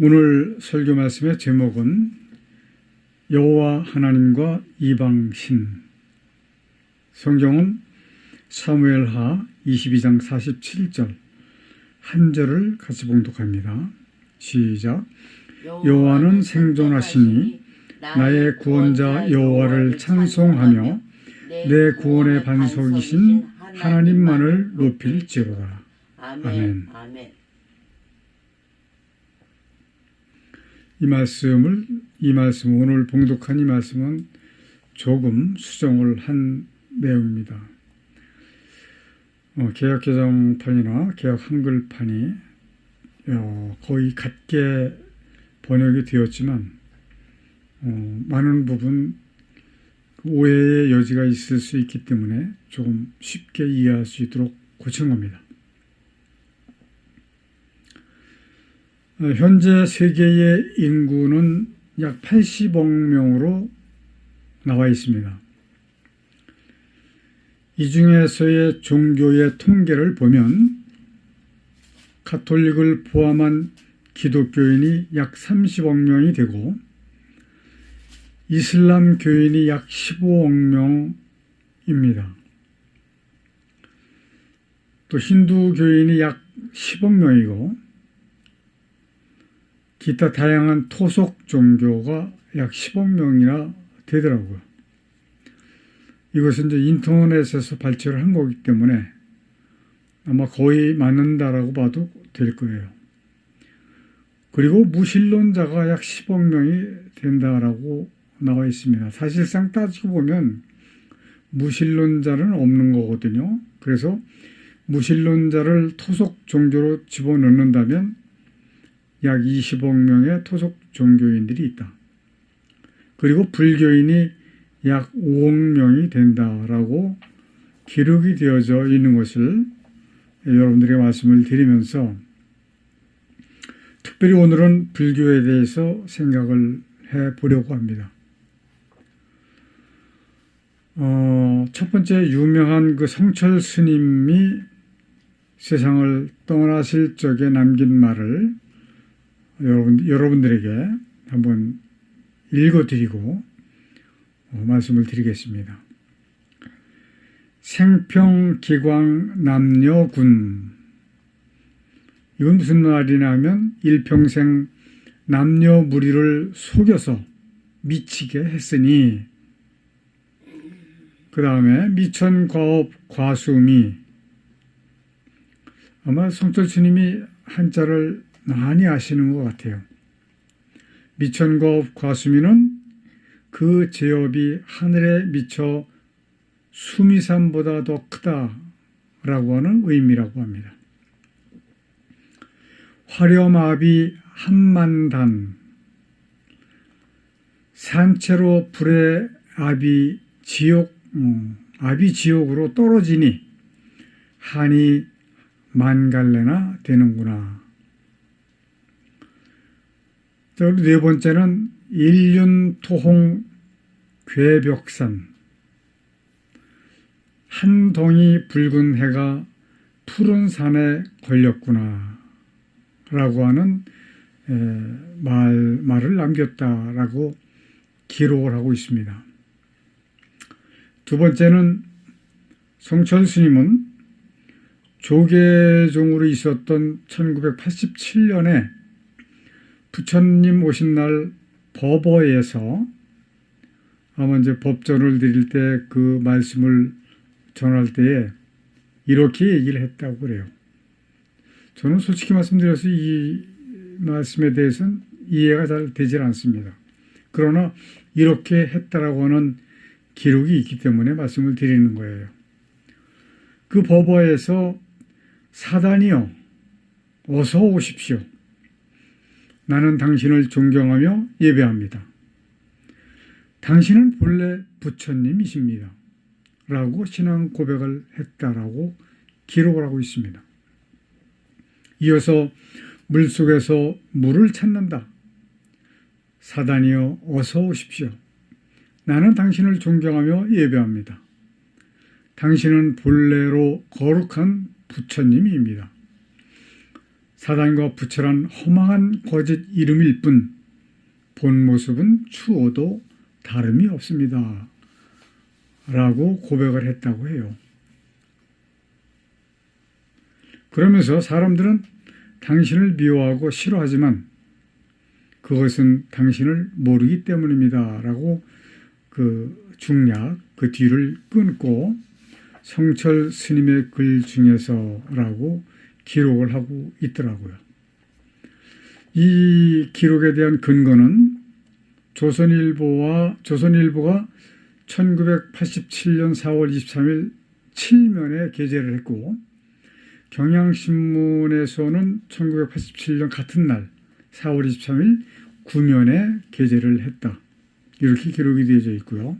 오늘 설교 말씀의 제목은 여호와 하나님과 이방신. 성경은 사무엘하 22장 47절 한 절을 같이 봉독합니다. 시작. 여호와는 생존하시니 나의 구원자 여호와를 찬송하며 내 구원의 반석이신 하나님만을 높일지로다. 아멘. 이 말씀 오늘 봉독한 이 말씀은 조금 수정을 한 내용입니다. 개역 개정판이나 개역 한글판이 거의 같게 번역이 되었지만 많은 부분 오해의 여지가 있을 수 있기 때문에 조금 쉽게 이해할 수 있도록 고친 겁니다. 현재 세계의 인구는 약 80억 명으로 나와 있습니다. 이 중에서의 종교의 통계를 보면 가톨릭을 포함한 기독교인이 약 30억 명이 되고 이슬람 교인이 약 15억 명입니다. 또 힌두 교인이 약 10억 명이고 기타 다양한 토속 종교가 약 10억 명이나 되더라고요. 이것은 이제 인터넷에서 발췌를 한 거기 때문에 아마 거의 맞는다라고 봐도 될 거예요. 그리고 무신론자가 약 10억 명이 된다라고 나와 있습니다. 사실상 따지고 보면 무신론자는 없는 거거든요. 그래서 무신론자를 토속 종교로 집어넣는다면 약 20억 명의 토속 종교인들이 있다. 그리고 불교인이 약 5억 명이 된다라고 기록이 되어져 있는 것을 여러분들에게 말씀을 드리면서 특별히 오늘은 불교에 대해서 생각을 해보려고 합니다. 첫 번째 유명한 그 성철 스님이 세상을 떠나실 적에 남긴 말을 여러분들에게 한번 읽어드리고 말씀을 드리겠습니다. 생평기광 남녀군. 이건 무슨 말이냐 하면 일평생 남녀 무리를 속여서 미치게 했으니 그 다음에 미천과업 과수미. 아마 성철 스님이 한자를 많이 아시는 것 같아요. 미천과업 과수미는 그 제업이 하늘에 미쳐 수미산보다 더 크다라고 하는 의미라고 합니다. 화렴아비 한만단. 산채로 불의 아비 지옥으로 떨어지니 한이 만갈래나 되는구나. 네 번째는 일륜토홍 괴벽산. 한 덩이 붉은 해가 푸른 산에 걸렸구나 라고 하는 말을 남겼다라고 기록을 하고 있습니다. 두 번째는 성철 스님은 조계종으로 있었던 1987년에 부처님 오신 날 법어에서 아마 이제 법전을 드릴 때 그 말씀을 전할 때에 이렇게 얘기를 했다고 그래요. 저는 솔직히 말씀드려서 이 말씀에 대해서는 이해가 잘 되질 않습니다. 그러나 이렇게 했다라고 하는 기록이 있기 때문에 말씀을 드리는 거예요. 그 법어에서 사단이여 어서 오십시오. 나는 당신을 존경하며 예배합니다. 당신은 본래 부처님이십니다. 라고 신앙 고백을 했다라고 기록을 하고 있습니다. 이어서 물속에서 물을 찾는다. 사단이여 어서 오십시오. 나는 당신을 존경하며 예배합니다. 당신은 본래로 거룩한 부처님입니다. 사단과 부처란 허망한 거짓 이름일 뿐 본 모습은 추워도 다름이 없습니다. 라고 고백을 했다고 해요. 그러면서 사람들은 당신을 미워하고 싫어하지만 그것은 당신을 모르기 때문입니다. 라고 그 중략, 그 뒤를 끊고 성철 스님의 글 중에서 라고 기록을 하고 있더라고요. 이 기록에 대한 근거는 조선일보가 1987년 4월 23일 7면에 게재를 했고 경향신문에서는 1987년 같은 날 4월 23일 9면에 게재를 했다. 이렇게 기록이 되어져 있고요.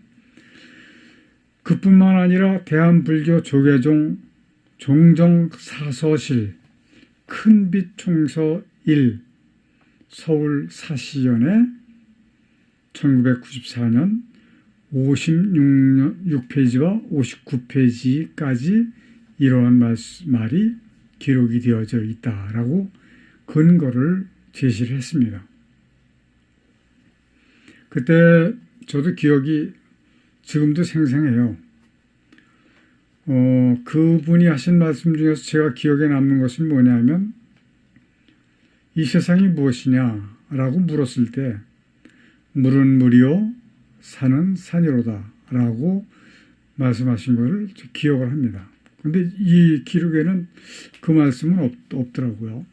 그뿐만 아니라 대한불교 조계종 종정사서실 큰빛 총서 1 서울 사시연에 1994년 56페이지와 59페이지까지 이러한 말이 기록이 되어져 있다라고 근거를 제시를 했습니다. 그때 저도 기억이 지금도 생생해요. 그분이 하신 말씀 중에서 제가 기억에 남는 것은 뭐냐면 이 세상이 무엇이냐라고 물었을 때 물은 물이요 산은 산이로다 라고 말씀하신 것을 기억을 합니다. 그런데 이 기록에는 그 말씀은 없더라고요.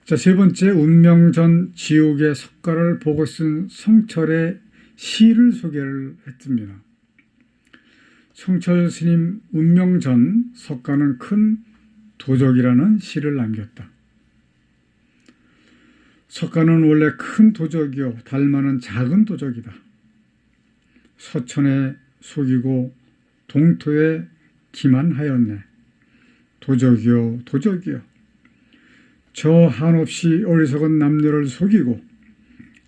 자, 세 번째, 운명전 지옥의 석가를 보고 쓴 성철의 시를 소개를 했습니다. 성철 스님 운명전 석가는 큰 도적이라는 시를 남겼다. 석가는 원래 큰 도적이요 달마는 작은 도적이다. 서천에 속이고 동토에 기만하였네. 도적이요 도적이요. 저 한없이 어리석은 남녀를 속이고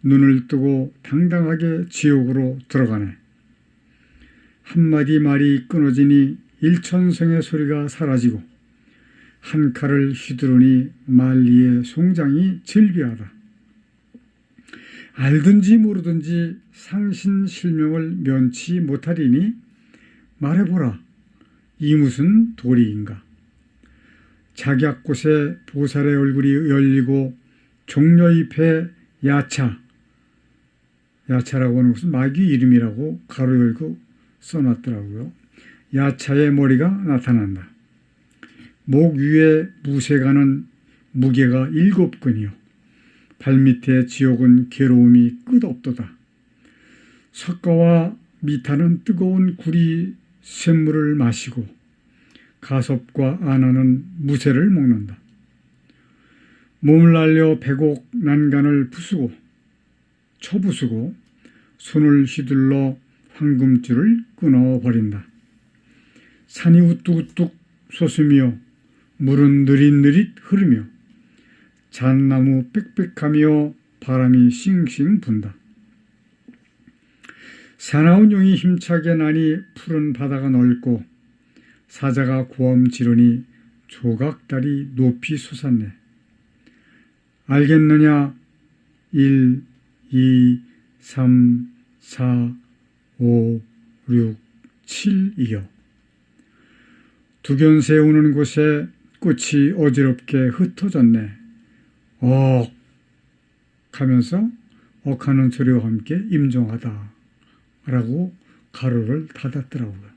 눈을 뜨고 당당하게 지옥으로 들어가네. 한마디 말이 끊어지니 일천성의 소리가 사라지고 한 칼을 휘두르니 만리의 송장이 즐비하다. 알든지 모르든지 상신실명을 면치 못하리니 말해보라. 이 무슨 도리인가. 작약곳에 보살의 얼굴이 열리고 종려잎에 야차라고 하는 것은 마귀 이름이라고 가로 열고 써놨더라고요. 야차의 머리가 나타난다. 목 위에 무쇠가는 무게가 7근이요. 발밑에 지옥은 괴로움이 끝없도다. 석가와 미타는 뜨거운 구리 샘물을 마시고 가섭과 아나는 무쇠를 먹는다. 몸을 날려 배곡 난간을 부수고 쳐부수고 손을 휘둘러 황금줄을 끊어버린다. 산이 우뚝우뚝 솟으며 물은 느릿느릿 흐르며 잣나무 빽빽하며 바람이 싱싱 분다. 사나운 용이 힘차게 나니 푸른 바다가 넓고 사자가 고함 지르니 조각달이 높이 솟았네. 알겠느냐? 1, 2, 3, 4, 5, 6, 7이요. 두견 세우는 곳에 꽃이 어지럽게 흩어졌네. 억 하면서 억하는 소리와 함께 임종하다 라고 가로를 닫았더라고요.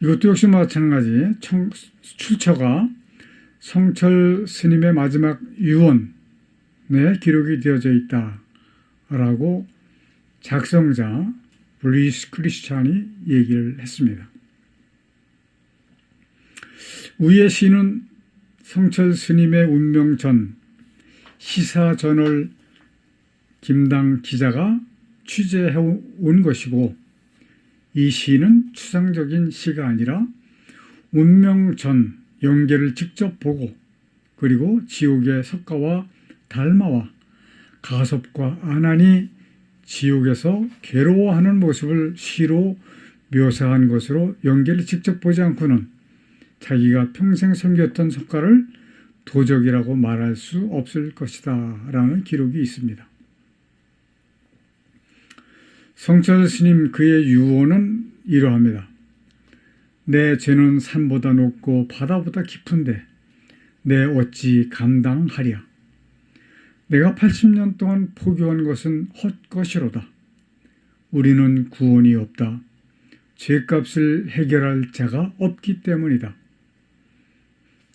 이것도 역시 마찬가지 출처가 성철 스님의 마지막 유언에 기록이 되어져 있다라고 작성자 루이스 크리스찬이 얘기를 했습니다. 위의 시는 성철 스님의 운명 전 시사저널 김당 기자가 취재해 온 것이고 이 시는 추상적인 시가 아니라 운명 전 영계를 직접 보고 그리고 지옥의 석가와 달마와 가섭과 아난이 지옥에서 괴로워하는 모습을 시로 묘사한 것으로 영계를 직접 보지 않고는 자기가 평생 섬겼던 성과를 도적이라고 말할 수 없을 것이다 라는 기록이 있습니다. 성철 스님 그의 유언은 이러합니다. 내 죄는 산보다 높고 바다보다 깊은데 내 어찌 감당하랴. 내가 80년 동안 포교한 것은 헛것이로다. 우리는 구원이 없다. 죄값을 해결할 자가 없기 때문이다.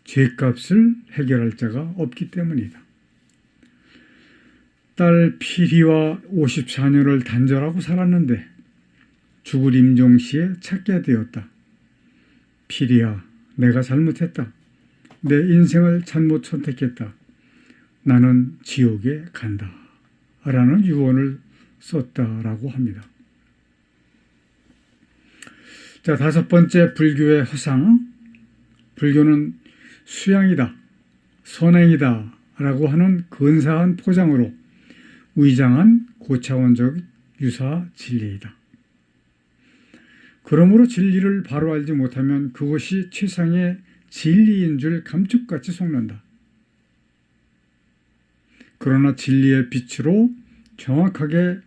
죄값을 해결할 자가 없기 때문이다. 딸 피리와 54년을 단절하고 살았는데 죽을 임종시에 찾게 되었다. 피리야, 내가 잘못했다. 내 인생을 잘못 선택했다. 나는 지옥에 간다. 라는 유언을 썼다라고 합니다. 자, 5번째 불교의 허상. 불교는 수양이다, 선행이다 라고 하는 근사한 포장으로 위장한 고차원적 유사 진리이다. 그러므로 진리를 바로 알지 못하면 그것이 최상의 진리인 줄 감쪽같이 속는다. 그러나 진리의 빛으로 정확하게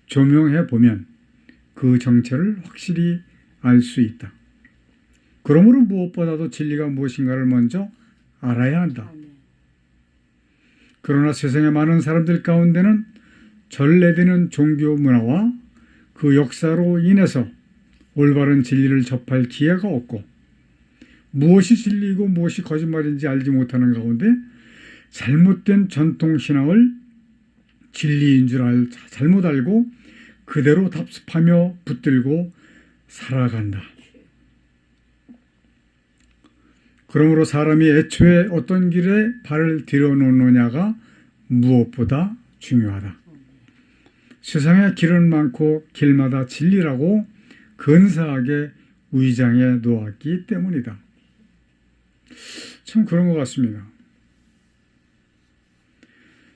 조명해 보면 그 정체를 확실히 알 수 있다. 그러므로 무엇보다도 진리가 무엇인가를 먼저 알아야 한다. 그러나 세상의 많은 사람들 가운데는 전래되는 종교 문화와 그 역사로 인해서 올바른 진리를 접할 기회가 없고 무엇이 진리이고 무엇이 거짓말인지 알지 못하는 가운데 잘못된 전통신앙을 진리인 줄 잘못 알고 그대로 답습하며 붙들고 살아간다. 그러므로 사람이 애초에 어떤 길에 발을 들여놓느냐가 무엇보다 중요하다. 세상에 길은 많고 길마다 진리라고 근사하게 위장해 놓았기 때문이다. 참 그런 것 같습니다.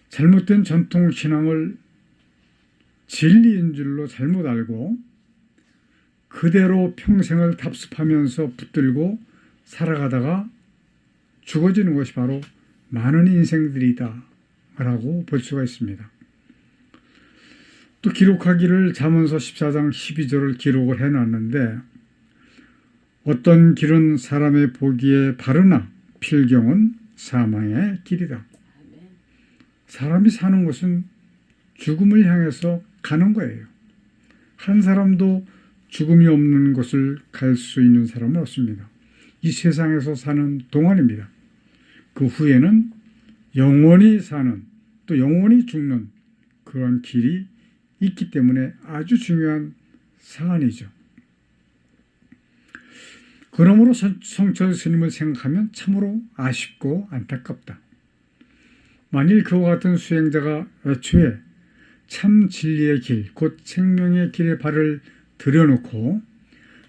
잘못된 전통신앙을 진리인 줄로 잘못 알고 그대로 평생을 답습하면서 붙들고 살아가다가 죽어지는 것이 바로 많은 인생들이다 라고 볼 수가 있습니다. 또 기록하기를 잠언서 14장 12절을 기록을 해놨는데 어떤 길은 사람의 보기에 바르나 필경은 사망의 길이다. 사람이 사는 것은 죽음을 향해서 가는 거예요. 한 사람도 죽음이 없는 곳을 갈 수 있는 사람은 없습니다. 이 세상에서 사는 동안입니다. 그 후에는 영원히 사는 또 영원히 죽는 그런 길이 있기 때문에 아주 중요한 사안이죠. 그러므로 성철 스님을 생각하면 참으로 아쉽고 안타깝다. 만일 그와 같은 수행자가 애초에 참 진리의 길, 곧 생명의 길에 발을 들여놓고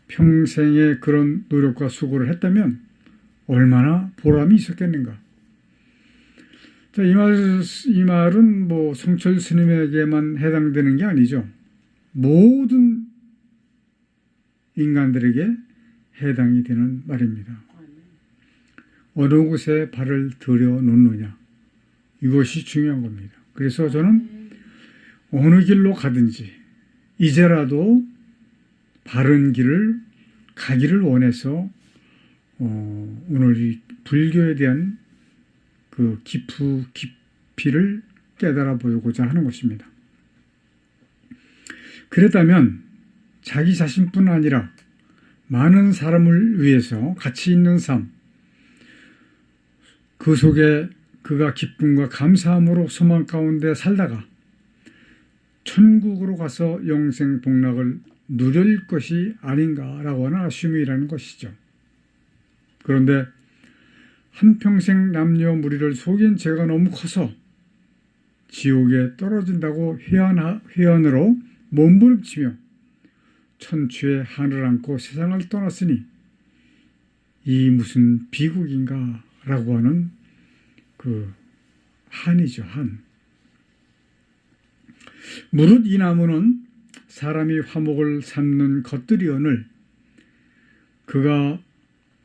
평생의 그런 노력과 수고를 했다면 얼마나 보람이 있었겠는가. 자, 이 말은 뭐 성철 스님에게만 해당되는 게 아니죠. 모든 인간들에게 해당이 되는 말입니다. 어느 곳에 발을 들여놓느냐. 이것이 중요한 겁니다. 그래서 저는 어느 길로 가든지 이제라도 바른 길을 가기를 원해서 오늘 이 불교에 대한 그 깊이를 깨달아 보고자 하는 것입니다. 그랬다면 자기 자신뿐 아니라 많은 사람을 위해서 가치 있는 삶, 그 속에 그가 기쁨과 감사함으로 소망 가운데 살다가 천국으로 가서 영생 복락을 누릴 것이 아닌가라고 하는 아쉬움이라는 것이죠. 그런데 한평생 남녀무리를 속인 죄가 너무 커서 지옥에 떨어진다고 회한으로 몸부림치며 천추의 한을 안고 세상을 떠났으니 이 무슨 비극인가 라고 하는 그 한이죠. 한. 무릇 이 나무는 사람이 화목을 삼는 것들이오늘 그가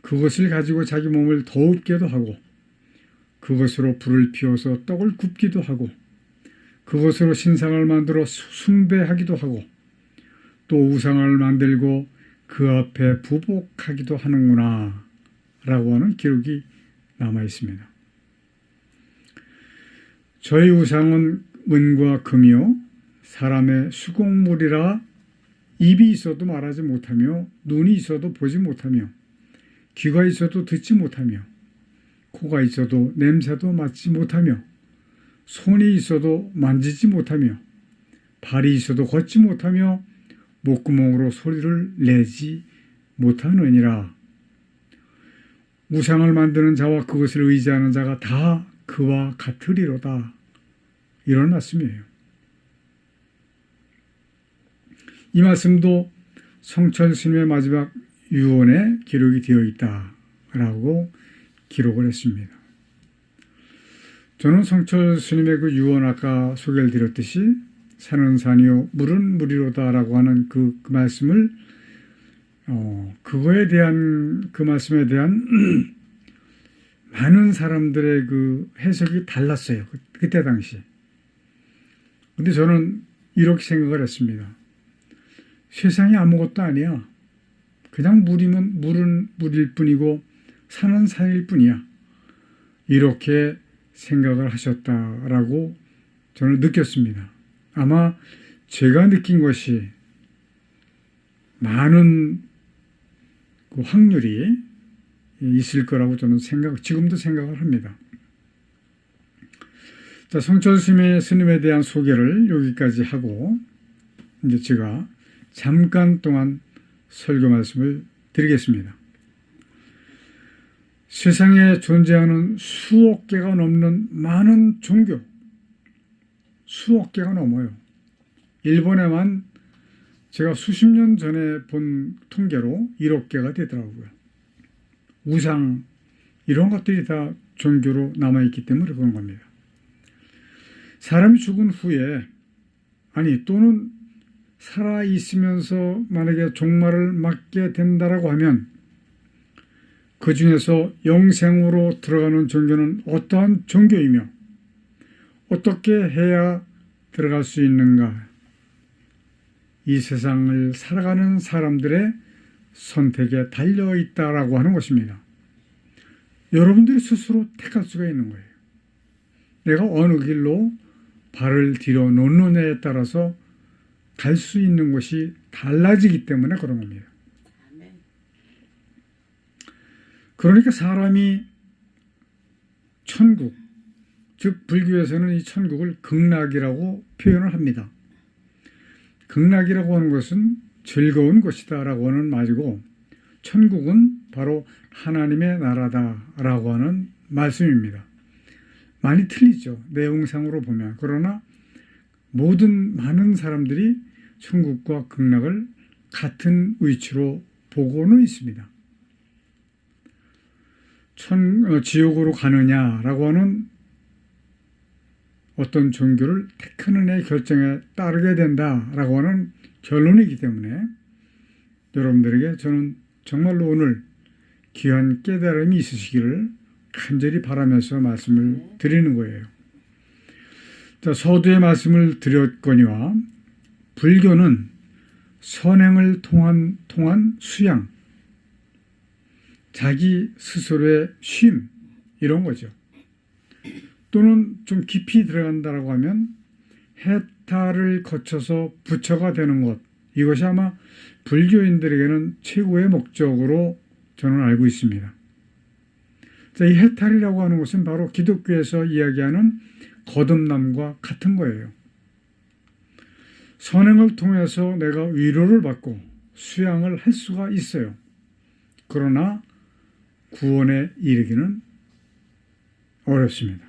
그것을 가지고 자기 몸을 더웁게도 하고 그것으로 불을 피워서 떡을 굽기도 하고 그것으로 신상을 만들어 숭배하기도 하고 또 우상을 만들고 그 앞에 부복하기도 하는구나 라고 하는 기록이 남아 있습니다. 저희 우상은 은과 금이요 사람의 수공물이라 입이 있어도 말하지 못하며 눈이 있어도 보지 못하며 귀가 있어도 듣지 못하며 코가 있어도 냄새도 맡지 못하며 손이 있어도 만지지 못하며 발이 있어도 걷지 못하며 목구멍으로 소리를 내지 못하느니라. 우상을 만드는 자와 그것을 의지하는 자가 다 그와 같으리로다. 이런 말씀이에요. 이 말씀도 성철 스님의 마지막 유언에 기록이 되어 있다라고 기록을 했습니다. 저는 성철 스님의 그 유언 아까 소개를 드렸듯이 산은 산이요 물은 물이로다라고 하는 그 말씀을 그거에 대한 그 말씀에 대한 많은 사람들의 그 해석이 달랐어요. 그때 당시. 근데 저는 이렇게 생각을 했습니다. 세상이 아무것도 아니야. 그냥 물이면 물은 물일 뿐이고 산은 산일 뿐이야. 이렇게 생각을 하셨다라고 저는 느꼈습니다. 아마 제가 느낀 것이 많은 그 확률이 있을 거라고 저는 지금도 생각을 합니다. 자, 성철 스님에 대한 소개를 여기까지 하고 이제 제가 잠깐 동안 설교 말씀을 드리겠습니다. 세상에 존재하는 수억 개가 넘는 많은 종교, 수억 개가 넘어요. 일본에만 제가 수십 년 전에 본 통계로 1억 개가 되더라고요. 우상 이런 것들이 다 종교로 남아있기 때문에 그런 겁니다. 사람이 죽은 후에 또는 살아있으면서 만약에 종말을 맞게 된다라고 하면 그 중에서 영생으로 들어가는 종교는 어떠한 종교이며 어떻게 해야 들어갈 수 있는가? 이 세상을 살아가는 사람들의 선택에 달려있다라고 하는 것입니다. 여러분들이 스스로 택할 수가 있는 거예요. 내가 어느 길로 발을 들여 놓느냐에 따라서 갈 수 있는 것이 달라지기 때문에 그런 겁니다. 그러니까 사람이 천국, 즉 불교에서는 이 천국을 극락이라고 표현을 합니다. 극락이라고 하는 것은 즐거운 것이다 라고 하는 말이고 천국은 바로 하나님의 나라다라고 하는 말씀입니다. 많이 틀리죠. 내용상으로 보면. 그러나 많은 사람들이 천국과 극락을 같은 위치로 보고는 있습니다. 지옥으로 가느냐라고 하는 어떤 종교를 택하는 애 결정에 따르게 된다라고 하는 결론이기 때문에 여러분들에게 저는 정말로 오늘 귀한 깨달음이 있으시기를 간절히 바라면서 말씀을 드리는 거예요. 자, 서두에 말씀을 드렸거니와 불교는 선행을 통한 수양, 자기 스스로의 쉼 이런 거죠. 또는 좀 깊이 들어간다라고 하면 해탈을 거쳐서 부처가 되는 것, 이것이 아마 불교인들에게는 최고의 목적으로 저는 알고 있습니다. 자, 이 해탈이라고 하는 것은 바로 기독교에서 이야기하는 거듭남과 같은 거예요. 선행을 통해서 내가 위로를 받고 수양을 할 수가 있어요. 그러나 구원에 이르기는 어렵습니다.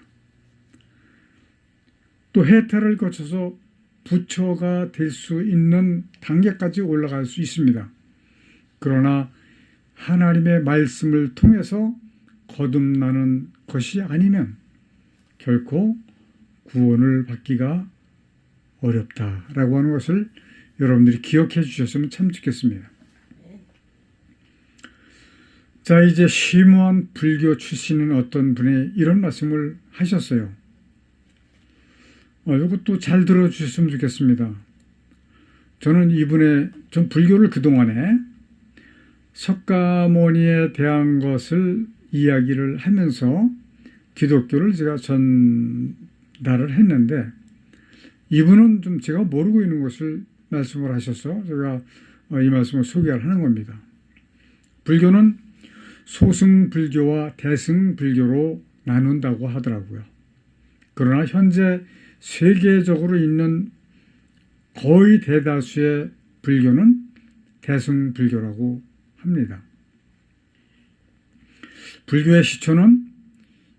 또 해탈을 거쳐서 부처가 될 수 있는 단계까지 올라갈 수 있습니다. 그러나 하나님의 말씀을 통해서 거듭나는 것이 아니면 결코 구원을 받기가 어렵다라고 하는 것을 여러분들이 기억해 주셨으면 참 좋겠습니다. 자, 이제 심오한 불교 출신인 어떤 분이 이런 말씀을 하셨어요. 이것도 잘 들어주셨으면 좋겠습니다. 저는 전 불교를 그동안에 석가모니에 대한 것을 이야기를 하면서 기독교를 제가 전달을 했는데, 이분은 좀 제가 모르고 있는 것을 말씀을 하셔서 제가 이 말씀을 소개를 하는 겁니다. 불교는 소승불교와 대승불교로 나눈다고 하더라고요. 그러나 현재 세계적으로 있는 거의 대다수의 불교는 대승불교라고 합니다. 불교의 시초는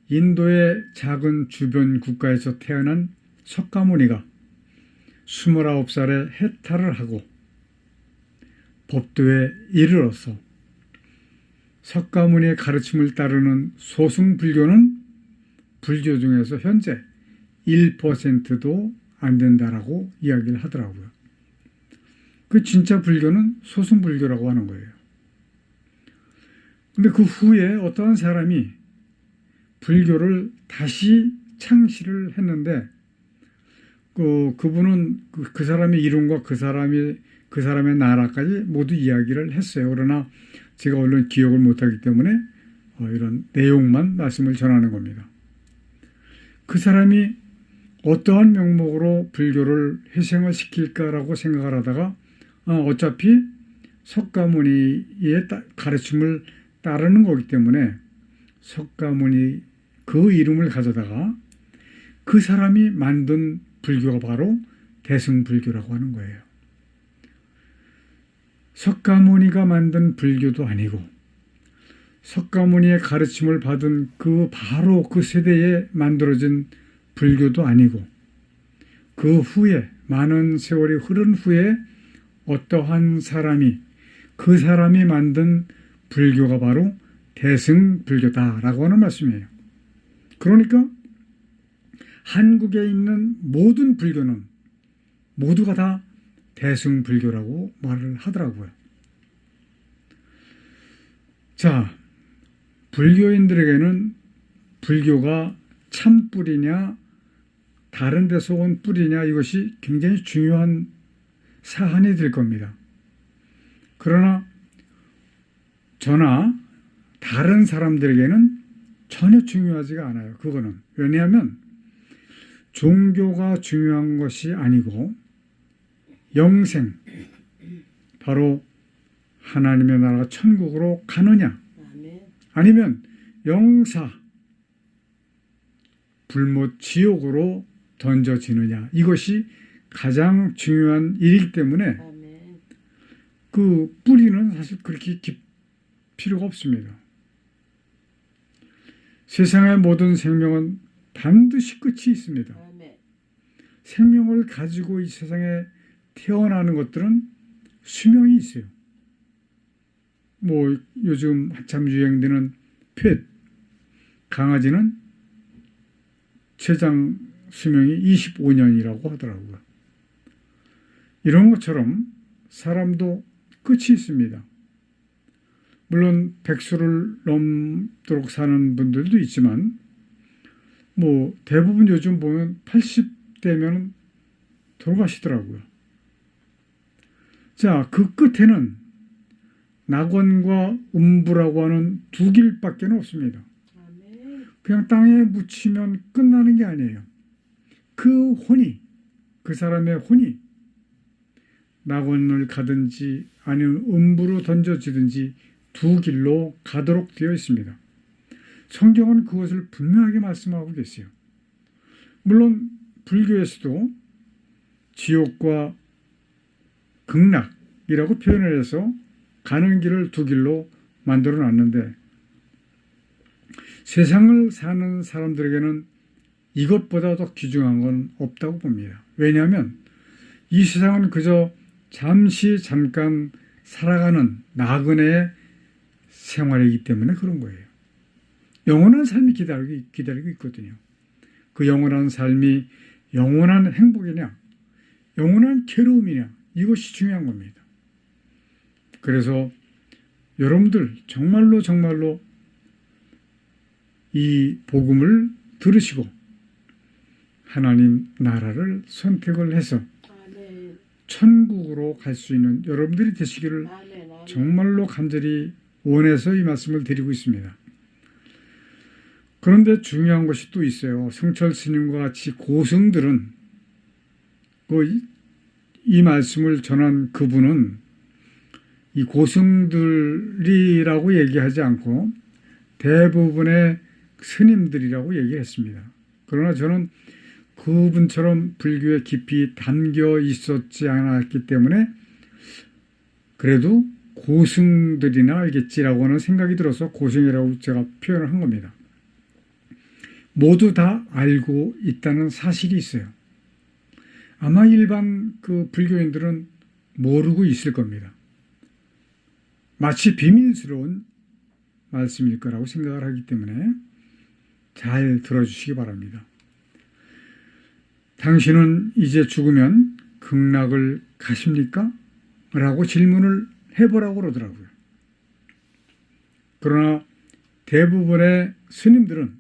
인도의 작은 주변 국가에서 태어난 석가모니가 29살에 해탈을 하고 법도에 이르러서 석가모니의 가르침을 따르는 소승불교는 불교 중에서 현재 1%도 안 된다라고 이야기를 하더라고요. 그 진짜 불교는 소승불교라고 하는 거예요. 근데 그 후에 어떠한 사람이 불교를 다시 창시를 했는데, 그분은 그 사람의 이름과 그 사람의 나라까지 모두 이야기를 했어요. 그러나 제가 얼른 기억을 못하기 때문에 이런 내용만 말씀을 전하는 겁니다. 그 사람이 어떠한 명목으로 불교를 회생을 시킬까라고 생각을 하다가 어차피 석가모니의 가르침을 따르는 거기 때문에 석가모니 그 이름을 가져다가 그 사람이 만든 불교가 바로 대승불교라고 하는 거예요. 석가모니가 만든 불교도 아니고 석가모니의 가르침을 받은 바로 그 세대에 만들어진 불교도 아니고, 그 후에 많은 세월이 흐른 후에 어떠한 사람이 그 사람이 만든 불교가 바로 대승불교다라고 하는 말씀이에요. 그러니까 한국에 있는 모든 불교는 모두가 다 대승불교라고 말을 하더라고요. 자, 불교인들에게는 불교가 참뿌리냐 다른 데서 온 뿌리냐, 이것이 굉장히 중요한 사안이 될 겁니다. 그러나 저나 다른 사람들에게는 전혀 중요하지가 않아요. 그거는. 왜냐하면 종교가 중요한 것이 아니고 영생, 바로 하나님의 나라 천국으로 가느냐, 아니면 영사, 불못 지옥으로 던져지느냐, 이것이 가장 중요한 일이기 때문에 그 뿌리는 사실 그렇게 필요가 없습니다. 세상의 모든 생명은 반드시 끝이 있습니다. 생명을 가지고 이 세상에 태어나는 것들은 수명이 있어요. 요즘 한참 유행되는 펫, 강아지는 최장 수명이 25년이라고 하더라고요. 이런 것처럼 사람도 끝이 있습니다. 물론 백수를 넘도록 사는 분들도 있지만 대부분 요즘 보면 80대면 돌아가시더라고요. 자, 그 끝에는 낙원과 음부라고 하는 두 길밖에 없습니다. 그냥 땅에 묻히면 끝나는 게 아니에요. 그 혼이, 그 사람의 혼이 낙원을 가든지 아니면 음부로 던져지든지 두 길로 가도록 되어 있습니다. 성경은 그것을 분명하게 말씀하고 계세요. 물론 불교에서도 지옥과 극락이라고 표현을 해서 가는 길을 두 길로 만들어 놨는데, 세상을 사는 사람들에게는 이것보다 더 귀중한 건 없다고 봅니다. 왜냐하면 이 세상은 그저 잠깐 살아가는 나그네의 생활이기 때문에 그런 거예요. 영원한 삶이 기다리고 있거든요. 그 영원한 삶이 영원한 행복이냐, 영원한 괴로움이냐, 이것이 중요한 겁니다. 그래서 여러분들 정말로 정말로 이 복음을 들으시고 하나님 나라를 선택을 해서 아멘. 천국으로 갈 수 있는 여러분들이 되시기를 아멘. 아멘. 정말로 간절히 원해서 이 말씀을 드리고 있습니다. 그런데 중요한 것이 또 있어요. 성철 스님과 같이 고승들은 이 말씀을 전한 그분은 이 고승들이라고 얘기하지 않고 대부분의 스님들이라고 얘기했습니다. 그러나 저는 그분처럼 불교에 깊이 담겨 있었지 않았기 때문에 그래도 고승들이나 알겠지라고 하는 생각이 들어서 고승이라고 제가 표현을 한 겁니다. 모두 다 알고 있다는 사실이 있어요. 아마 일반 그 불교인들은 모르고 있을 겁니다. 마치 비밀스러운 말씀일 거라고 생각을 하기 때문에 잘 들어주시기 바랍니다. 당신은 이제 죽으면 극락을 가십니까? 라고 질문을 해보라고 그러더라고요. 그러나 대부분의 스님들은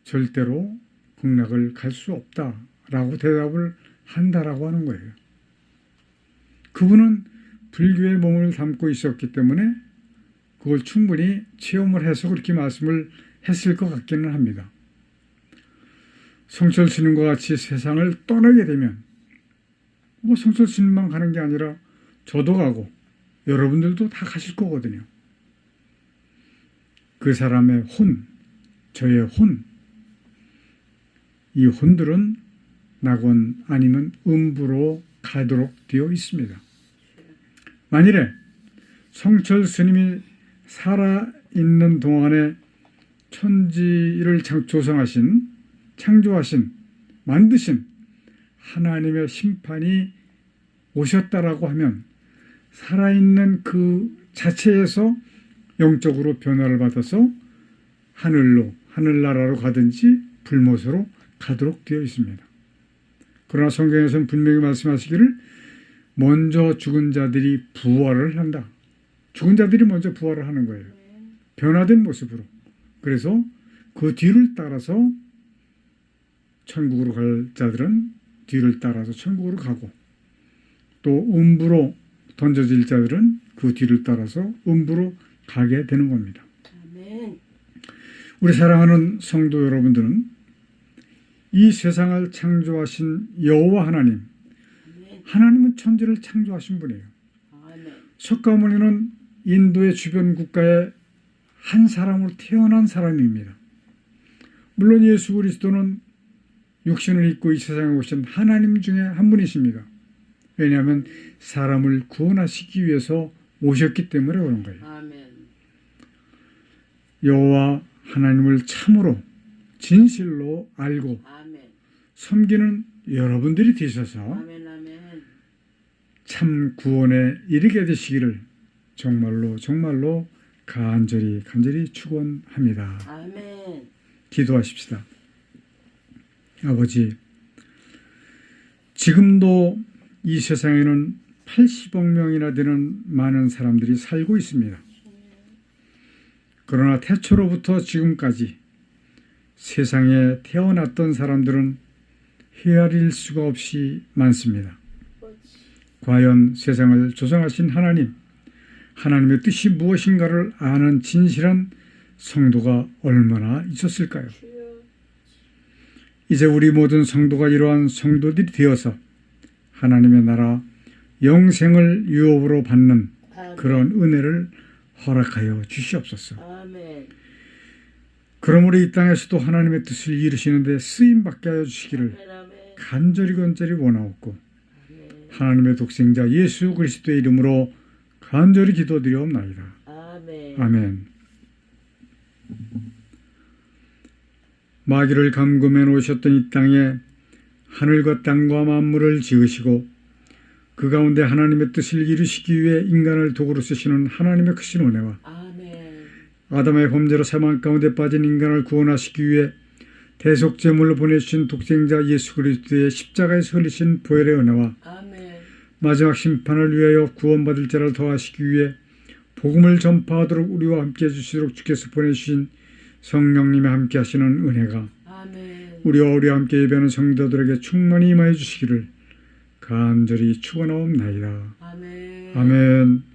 절대로 극락을 갈 수 없다라고 대답을 한다라고 하는 거예요. 그분은 불교의 몸을 담고 있었기 때문에 그걸 충분히 체험을 해서 그렇게 말씀을 했을 것 같기는 합니다. 성철 스님과 같이 세상을 떠나게 되면 성철 스님만 가는 게 아니라 저도 가고 여러분들도 다 가실 거거든요. 그 사람의 혼, 저의 혼, 이 혼들은 낙원 아니면 음부로 가도록 되어 있습니다. 만일에 성철 스님이 살아있는 동안에 천지를 창조하신, 만드신 하나님의 심판이 오셨다라고 하면 살아있는 그 자체에서 영적으로 변화를 받아서 하늘나라로 가든지 불못으로 가도록 되어 있습니다. 그러나 성경에서는 분명히 말씀하시기를 먼저 죽은 자들이 부활을 한다. 죽은 자들이 먼저 부활을 하는 거예요. 변화된 모습으로. 그래서 그 뒤를 따라서 천국으로 갈 자들은 뒤를 따라서 천국으로 가고 또 음부로 던져질 자들은 그 뒤를 따라서 음부로 가게 되는 겁니다. 아멘. 우리 사랑하는 성도 여러분들은 이 세상을 창조하신 여호와 하나님, 하나님은 천지를 창조하신 분이에요. 아멘. 석가모니는 인도의 주변 국가의 한 사람으로 태어난 사람입니다. 물론 예수 그리스도는 육신을 입고 이 세상에 오신 하나님 중에 한 분이십니다. 왜냐하면 사람을 구원하시기 위해서 오셨기 때문에 그런 거예요. 아멘. 여호와 하나님을 참으로 진실로 알고 아멘. 섬기는 여러분들이 되셔서 아멘. 아멘. 참 구원에 이르게 되시기를 정말로 정말로 간절히 축원합니다. 아멘. 기도하십시다. 아버지, 지금도 이 세상에는 80억 명이나 되는 많은 사람들이 살고 있습니다. 그러나 태초로부터 지금까지 세상에 태어났던 사람들은 헤아릴 수가 없이 많습니다. 과연 세상을 조성하신 하나님의 뜻이 무엇인가를 아는 진실한 성도가 얼마나 있었을까요? 이제 우리 모든 성도가 이러한 성도들이 되어서 하나님의 나라 영생을 유업으로 받는 그런 은혜를 허락하여 주시옵소서. 아멘. 그러므로 이 땅에서도 하나님의 뜻을 이루시는데 쓰임받게 하여 주시기를 아멘. 간절히 원하옵고 하나님의 독생자 예수 그리스도의 이름으로 간절히 기도드리옵나이다. 아멘. 아멘. 마귀를 감금해 놓으셨던 이 땅에 하늘과 땅과 만물을 지으시고 그 가운데 하나님의 뜻을 이루시기 위해 인간을 도구로 쓰시는 하나님의 크신 은혜와 아멘. 아담의 범죄로 사망 가운데 빠진 인간을 구원하시기 위해 대속제물로 보내주신 독생자 예수 그리스도의 십자가에서 흘리신 보혈의 은혜와 아멘. 마지막 심판을 위하여 구원받을 자를 더하시기 위해 복음을 전파하도록 우리와 함께 해주시도록 주께서 보내주신 성령님의 함께 하시는 은혜가 아멘. 우리와 함께 예배하는 성도들에게 충만히 임하여 주시기를 간절히 축원하옵나이다. 아멘. 아멘.